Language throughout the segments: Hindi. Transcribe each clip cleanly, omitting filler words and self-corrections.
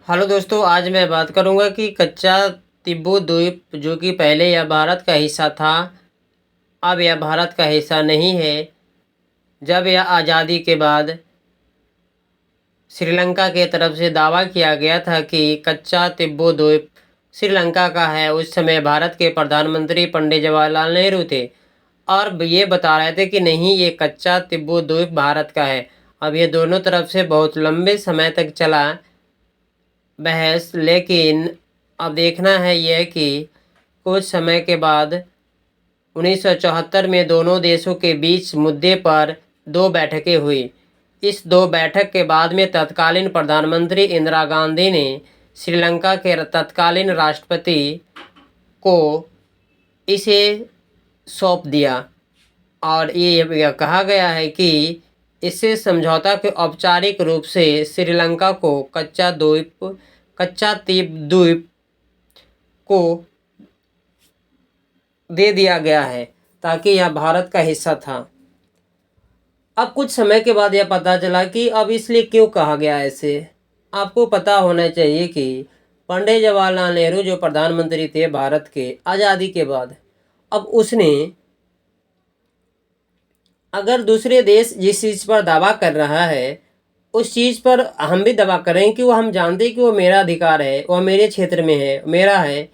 हेलो दोस्तों, आज मैं बात करूंगा कि कच्चा तिब्बत द्वीप जो कि पहले यह भारत का हिस्सा था, अब यह भारत का हिस्सा नहीं है। जब यह आज़ादी के बाद श्रीलंका के तरफ से दावा किया गया था कि कच्चा तिब्बत द्वीप श्रीलंका का है, उस समय भारत के प्रधानमंत्री पंडित जवाहरलाल नेहरू थे और ये बता रहे थे कि नहीं, ये कच्चा तिब्बत द्वीप भारत का है। अब ये दोनों तरफ से बहुत लंबे समय तक चला बहस, लेकिन अब देखना है यह कि कुछ समय के बाद 1974 में दोनों देशों के बीच मुद्दे पर दो बैठकें हुई। इस दो बैठक के बाद में तत्कालीन प्रधानमंत्री इंदिरा गांधी ने श्रीलंका के तत्कालीन राष्ट्रपति को इसे सौंप दिया और यह कहा गया है कि इससे समझौता के औपचारिक रूप से श्रीलंका को कच्चा द्वीप को दे दिया गया है, ताकि यह भारत का हिस्सा था। अब कुछ समय के बाद यह पता चला कि अब इसलिए क्यों कहा गया ऐसे। आपको पता होना चाहिए कि पंडित जवाहरलाल नेहरू जो प्रधानमंत्री थे भारत के आज़ादी के बाद, अब उसने अगर दूसरे देश जिस चीज़ पर दावा कर रहा है उस चीज़ पर हम भी दावा करें कि वो हम जानते हैं कि वो मेरा अधिकार है, वह मेरे क्षेत्र में है, मेरा है,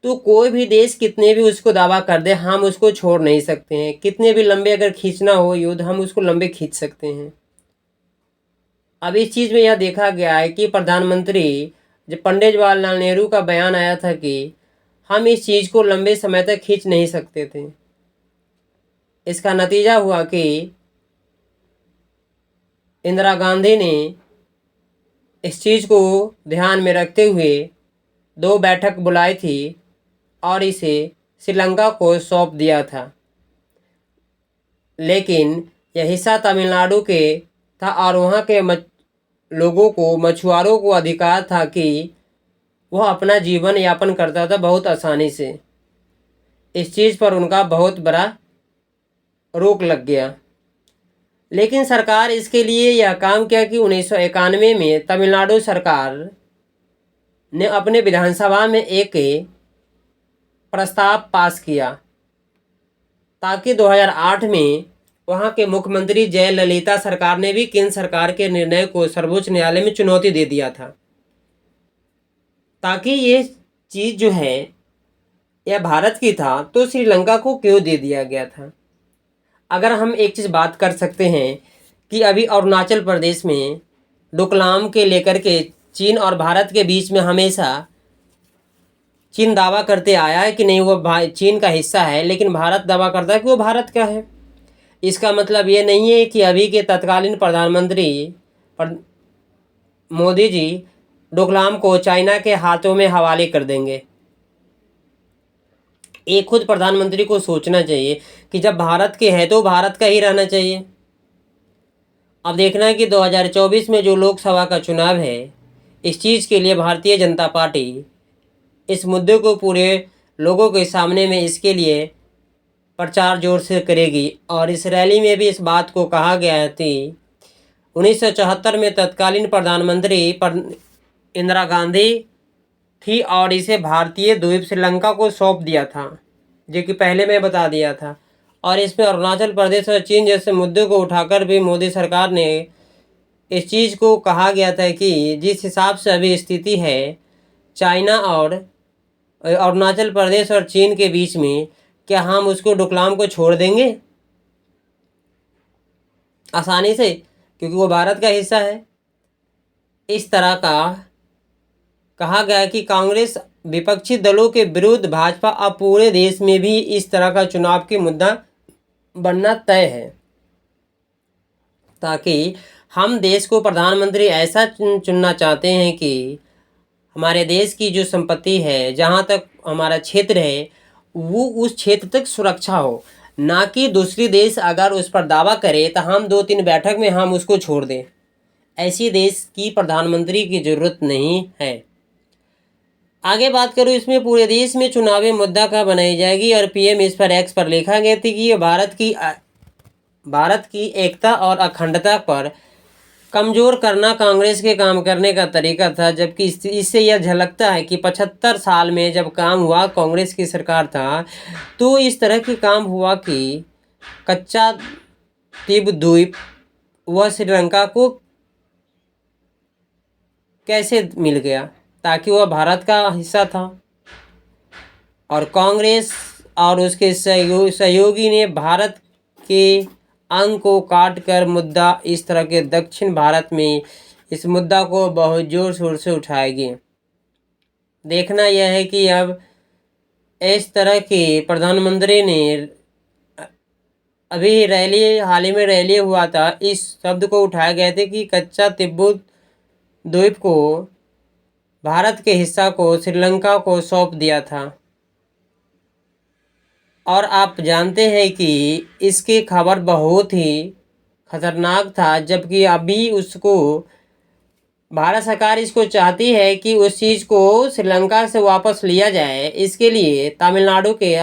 तो कोई भी देश कितने भी उसको दावा कर दे, हम उसको छोड़ नहीं सकते हैं। कितने भी लंबे अगर खींचना हो युद्ध, हम उसको लंबे खींच सकते हैं। अब इस चीज़ में यह देखा गया है कि प्रधानमंत्री जब पंडित जवाहरलाल नेहरू का बयान आया था कि हम इस चीज़ को लंबे समय तक खींच नहीं सकते थे, इसका नतीजा हुआ कि इंदिरा गांधी ने इस चीज़ को ध्यान में रखते हुए दो बैठक बुलाई थी और इसे श्रीलंका को सौंप दिया था। लेकिन यह हिस्सा तमिलनाडु के था और वहाँ के लोगों को, मछुआरों को अधिकार था कि वह अपना जीवन यापन करता था बहुत आसानी से। इस चीज़ पर उनका बहुत बड़ा रोक लग गया। लेकिन सरकार इसके लिए यह काम किया कि 1991 में तमिलनाडु सरकार ने अपने विधानसभा में एक प्रस्ताव पास किया, ताकि 2008 में वहाँ के मुख्यमंत्री जयललिता सरकार ने भी केंद्र सरकार के निर्णय को सर्वोच्च न्यायालय में चुनौती दे दिया था, ताकि ये चीज़ जो है यह भारत की था, तो श्रीलंका को क्यों दे दिया गया था। अगर हम एक चीज़ बात कर सकते हैं कि अभी अरुणाचल प्रदेश में डोकलाम के लेकर के चीन और भारत के बीच में हमेशा चीन दावा करते आया है कि नहीं वो चीन का हिस्सा है, लेकिन भारत दावा करता है कि वो भारत का है। इसका मतलब ये नहीं है कि अभी के तत्कालीन प्रधानमंत्री मोदी जी डोकलाम को चाइना के हाथों में हवाले कर देंगे। एक खुद प्रधानमंत्री को सोचना चाहिए कि जब भारत के है तो भारत का ही रहना चाहिए। अब देखना है कि 2024 में जो लोकसभा का चुनाव है, इस चीज़ के लिए भारतीय जनता पार्टी इस मुद्दे को पूरे लोगों के सामने में इसके लिए प्रचार जोर से करेगी। और इस रैली में भी इस बात को कहा गया थी 1974 में तत्कालीन प्रधानमंत्री इंदिरा गांधी थी और इसे भारतीय द्वीप श्रीलंका को सौंप दिया था, जो कि पहले मैं बता दिया था। और इसमें अरुणाचल प्रदेश और चीन जैसे मुद्दों को उठाकर भी मोदी सरकार ने इस चीज़ को कहा गया था कि जिस हिसाब से अभी स्थिति है चाइना और अरुणाचल प्रदेश और चीन के बीच में, क्या हम उसको डोकलाम को छोड़ देंगे आसानी से, क्योंकि वो भारत का हिस्सा है। इस तरह का कहा गया कि कांग्रेस विपक्षी दलों के विरुद्ध भाजपा अब पूरे देश में भी इस तरह का चुनाव की मुद्दा बनना तय है, ताकि हम देश को प्रधानमंत्री ऐसा चुनना चाहते हैं कि हमारे देश की जो संपत्ति है, जहाँ तक हमारा क्षेत्र है, वो उस क्षेत्र तक सुरक्षा हो, ना कि दूसरी देश अगर उस पर दावा करे तो हम 2-3 बैठक में हम उसको छोड़ दें। ऐसी देश की प्रधानमंत्री की ज़रूरत नहीं है। आगे बात करूँ, इसमें पूरे देश में चुनावी मुद्दा का बनाई जाएगी और पीएम इस पर एक्स पर लिखा गया थी कि ये भारत की एकता और अखंडता पर कमज़ोर करना कांग्रेस के काम करने का तरीका था, जबकि इससे यह झलकता है कि 75 साल में जब काम हुआ, कांग्रेस की सरकार था, तो इस तरह के काम हुआ कि कच्चा द्वीप वह श्रीलंका को कैसे मिल गया, ताकि वह भारत का हिस्सा था। और कांग्रेस और उसके सहयोगी ने भारत के अंग को काट कर मुद्दा इस तरह के दक्षिण भारत में इस मुद्दा को बहुत जोर शोर से उठाएंगे। देखना यह है कि अब इस तरह के प्रधानमंत्री ने अभी हाल ही में रैली हुआ था, इस शब्द को उठाए गए थे कि कच्चा तिब्बत द्वीप को भारत के हिस्सा को श्रीलंका को सौंप दिया था। और आप जानते हैं कि इसकी खबर बहुत ही खतरनाक था, जबकि अभी उसको भारत सरकार इसको चाहती है कि उस चीज़ को श्रीलंका से वापस लिया जाए। इसके लिए तमिलनाडु के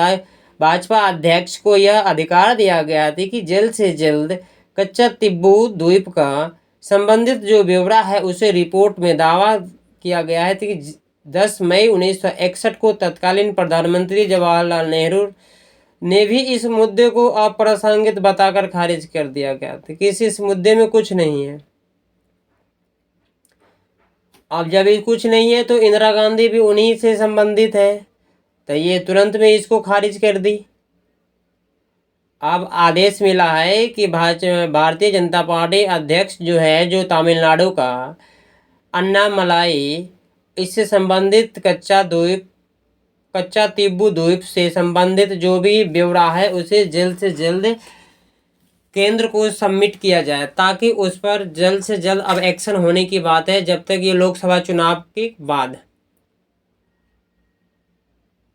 भाजपा अध्यक्ष को यह अधिकार दिया गया था कि जल्द से जल्द कच्चा तिब्बत द्वीप का संबंधित जो ब्यौरा है उसे रिपोर्ट में दावा किया गया है कि 10 मई 1961 को तत्कालीन प्रधानमंत्री जवाहरलाल नेहरू ने भी इस मुद्दे को अप्रासंगिक बताकर खारिज कर दिया गया था कि इस मुद्दे में कुछ नहीं है। अब जब ये कुछ नहीं है तो इंदिरा गांधी भी उन्हीं से संबंधित है, तो ये तुरंत में इसको खारिज कर दी। अब आदेश मिला है कि भारतीय जनता पार्टी अध्यक्ष जो है, जो तमिलनाडु का अन्नामलाई, इससे संबंधित कच्चा तिब्बत द्वीप से संबंधित जो भी ब्यौरा है उसे जल्द से जल्द केंद्र को सबमिट किया जाए, ताकि उस पर जल्द से जल्द अब एक्शन होने की बात है, जब तक ये लोकसभा चुनाव के बाद।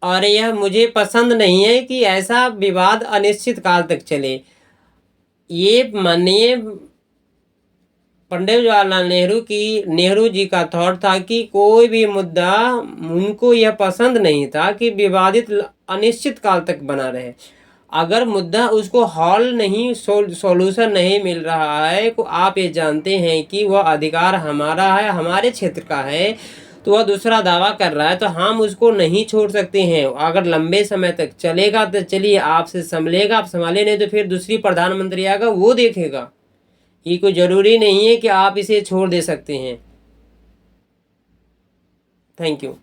और यह मुझे पसंद नहीं है कि ऐसा विवाद अनिश्चित काल तक चले। ये माननीय पंडित जवाहरलाल नेहरू जी का थॉट था कि कोई भी मुद्दा उनको यह पसंद नहीं था कि विवादित अनिश्चित काल तक बना रहे। अगर मुद्दा उसको सॉल्यूशन नहीं मिल रहा है, तो आप ये जानते हैं कि वह अधिकार हमारा है, हमारे क्षेत्र का है, तो वह दूसरा दावा कर रहा है, तो हम उसको नहीं छोड़ सकते हैं। अगर लंबे समय तक चलेगा तो चलिए, आपसे संभलेगा, आप संभाले, नहीं तो फिर दूसरी प्रधानमंत्री आएगा, वो देखेगा। ये कोई ज़रूरी नहीं है कि आप इसे छोड़ दे सकते हैं। Thank you.